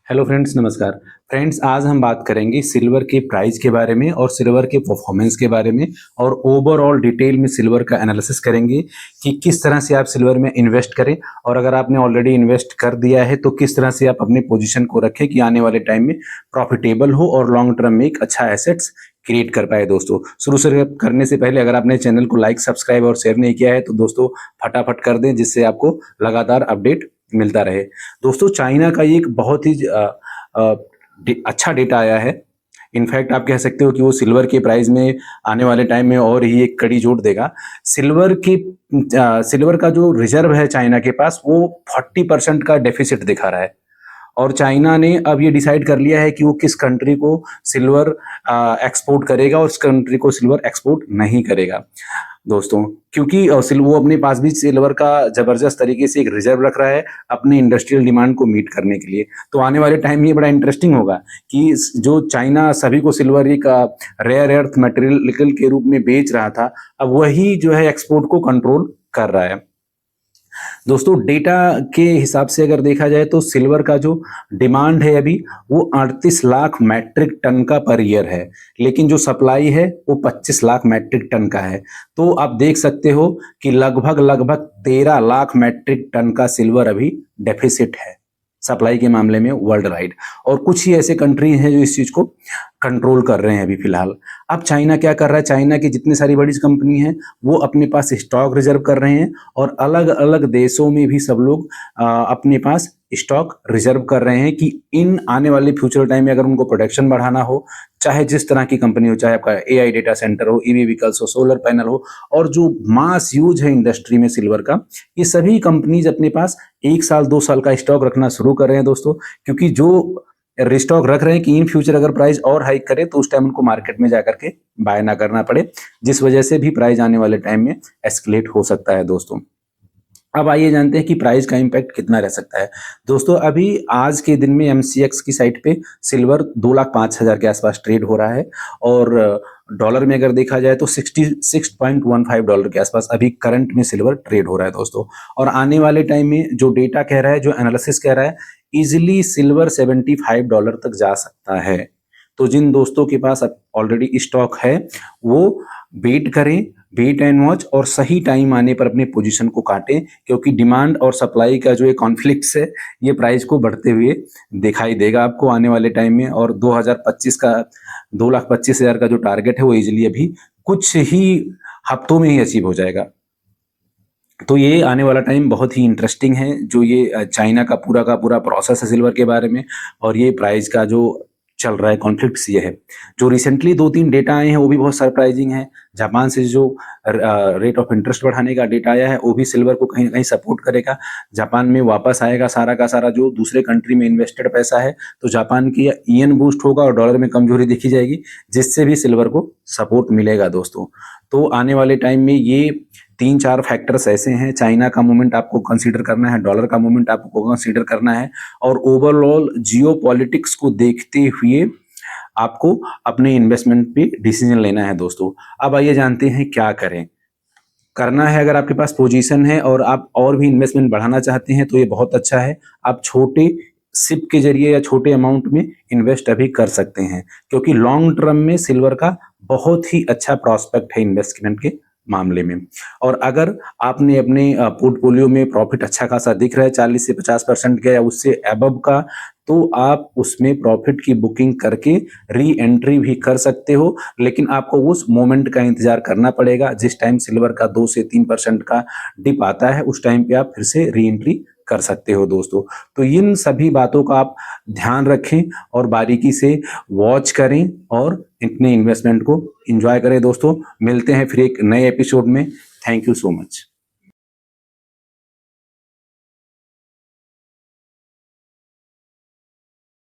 Hello friends, नमस्कार। Friends, आज हम बात करेंगे सिल्वर के प्राइस के बारे में और सिल्वर के परफॉर्मेंस के बारे में और ओवरऑल डिटेल में सिल्वर का एनालिसिस करेंगे कि किस तरह से आप सिल्वर में इन्वेस्ट करें और अगर आपने ऑलरेडी इन्वेस्ट कर दिया है तो किस तरह से आप अपनी पोजीशन को रखें कि आने वाले टाइम में प्रॉफिटेबल हो और लॉन्ग टर्म में एक अच्छा एसेट्स क्रिएट कर पाए। दोस्तों, शुरू से करने से पहले अगर आपने चैनल को लाइक, सब्सक्राइब और शेयर नहीं किया है तो दोस्तों फटाफट कर दें, जिससे आपको लगातार अपडेट मिलता रहे। दोस्तों, चाइना का एक बहुत ही अच्छा डेटा आया है। इनफैक्ट आप कह सकते हो कि वो सिल्वर के प्राइस में आने वाले टाइम में और ही एक कड़ी जोड़ देगा। सिल्वर का जो रिजर्व है चाइना के पास, वो 40% का डेफिसिट दिखा रहा है और चाइना ने अब ये डिसाइड कर लिया है कि वो किस कंट्री को सिल्वर एक्सपोर्ट करेगा और उस कंट्री को सिल्वर एक्सपोर्ट नहीं करेगा। दोस्तों, क्योंकि वो अपने पास भी सिल्वर का जबरदस्त तरीके से एक रिजर्व रख रहा है अपने इंडस्ट्रियल डिमांड को मीट करने के लिए। तो आने वाले टाइम में ये बड़ा इंटरेस्टिंग होगा कि जो चाइना सभी को सिल्वर एक रेयर अर्थ मटेरियल के रूप में बेच रहा था, अब वही जो है एक्सपोर्ट को कंट्रोल कर रहा है। दोस्तों, डेटा के हिसाब से अगर देखा जाए तो सिल्वर का जो डिमांड है अभी वो 38 लाख मैट्रिक टन का पर ईयर है, लेकिन जो सप्लाई है वो 25 लाख मैट्रिक टन का है। तो आप देख सकते हो कि लगभग 13 लाख मैट्रिक टन का सिल्वर अभी डेफिसिट है सप्लाई के मामले में वर्ल्ड वाइड, और कुछ ही ऐसे कंट्री हैं जो इस चीज को कंट्रोल कर रहे हैं अभी फिलहाल। अब चाइना क्या कर रहा है, चाइना की जितनी सारी बड़ी कंपनी हैं वो अपने पास स्टॉक रिजर्व कर रहे हैं और अलग अलग देशों में भी सब लोग अपने पास स्टॉक रिजर्व कर रहे हैं कि इन आने वाले फ्यूचर टाइम में अगर उनको प्रोडक्शन बढ़ाना हो, चाहे जिस तरह की कंपनी हो, चाहे आपका एआई डेटा सेंटर हो, ईवी व्हीकल्स हो, सोलर पैनल हो, और जो मास यूज है इंडस्ट्री में सिल्वर का, ये सभी कंपनीज अपने पास 1 साल 2 साल का स्टॉक रखना शुरू कर रहे हैं दोस्तों। क्योंकि जो रिस्टॉक रख रहे हैं कि इन फ्यूचर अगर प्राइस और हाइक करे तो उस टाइम उनको मार्केट में जाकर के बाय ना करना पड़े, जिस वजह से भी प्राइस आने वाले टाइम में एस्केलेट हो सकता है। दोस्तों, अब आइए जानते हैं कि प्राइस का इम्पैक्ट कितना रह सकता है। दोस्तों, अभी आज के दिन में एमसीएक्स की साइट पे सिल्वर 2,05,000 के आसपास ट्रेड हो रहा है और डॉलर में अगर देखा जाए तो $66.15 के आसपास अभी करंट में सिल्वर ट्रेड हो रहा है दोस्तों। और आने वाले टाइम में जो डेटा कह रहा है, जो एनालिसिस कह रहा है, इजिली सिल्वर $75 तक जा सकता है। तो जिन दोस्तों के पास ऑलरेडी स्टॉक है वो वेट करें, वेट एंड वॉच, और सही टाइम आने पर अपने पोजीशन को काटें, क्योंकि डिमांड और सप्लाई का जो ये कॉन्फ्लिक्ट्स है ये प्राइस को बढ़ते हुए दिखाई देगा आपको आने वाले टाइम में। और 2025 का 2,25,000 का जो टारगेट है वो इजिली अभी कुछ ही हफ्तों में ही अचीव हो जाएगा। तो ये आने वाला टाइम बहुत ही इंटरेस्टिंग है, जो ये चाइना का पूरा प्रोसेस है सिल्वर के बारे में, और ये प्राइस का जो चल रहा है कॉन्फ्लिक्ट्स ये है। जो रिसेंटली 2-3 डेटा आए हैं वो भी बहुत सरप्राइजिंग है। जापान से जो रेट ऑफ इंटरेस्ट बढ़ाने का डेटा आया है वो भी सिल्वर को कहीं ना कहीं सपोर्ट करेगा। जापान में वापस आएगा सारा का सारा जो दूसरे कंट्री में इन्वेस्टेड पैसा है, तो जापान की ईएन बूस्ट होगा और डॉलर में कमजोरी देखी जाएगी, जिससे भी सिल्वर को सपोर्ट मिलेगा दोस्तों। तो आने वाले टाइम में ये 3-4 फैक्टर्स ऐसे हैं। चाइना का मूवमेंट आपको कंसीडर करना है, डॉलर का मूवमेंट आपको कंसीडर करना है, और ओवरऑल जियो पॉलिटिक्स को देखते हुए आपको अपने इन्वेस्टमेंट पे डिसीजन लेना है दोस्तों। अब आइए जानते हैं क्या करें। करना है, अगर आपके पास पोजीशन है और आप और भी इन्वेस्टमेंट बढ़ाना चाहते हैं तो ये बहुत अच्छा है। आप छोटे सिप के जरिए या छोटे अमाउंट में इन्वेस्ट अभी कर सकते हैं, क्योंकि लॉन्ग टर्म में सिल्वर का बहुत ही अच्छा प्रॉस्पेक्ट है इन्वेस्टमेंट के मामले में। और अगर आपने अपने पोर्टफोलियो में प्रॉफिट अच्छा खासा दिख रहा है 40 से 50% का या उससे अबव का, तो आप उसमें प्रॉफिट की बुकिंग करके री एंट्री भी कर सकते हो। लेकिन आपको उस मोमेंट का इंतजार करना पड़ेगा जिस टाइम सिल्वर का 2 से 3% का डिप आता है, उस टाइम पे आप फिर से री एंट्री कर सकते हो दोस्तों। तो इन सभी बातों का आप ध्यान रखें और बारीकी से वॉच करें और अपने इन्वेस्टमेंट को एंजॉय करें दोस्तों। मिलते हैं फिर एक नए एपिसोड में। Thank you so much.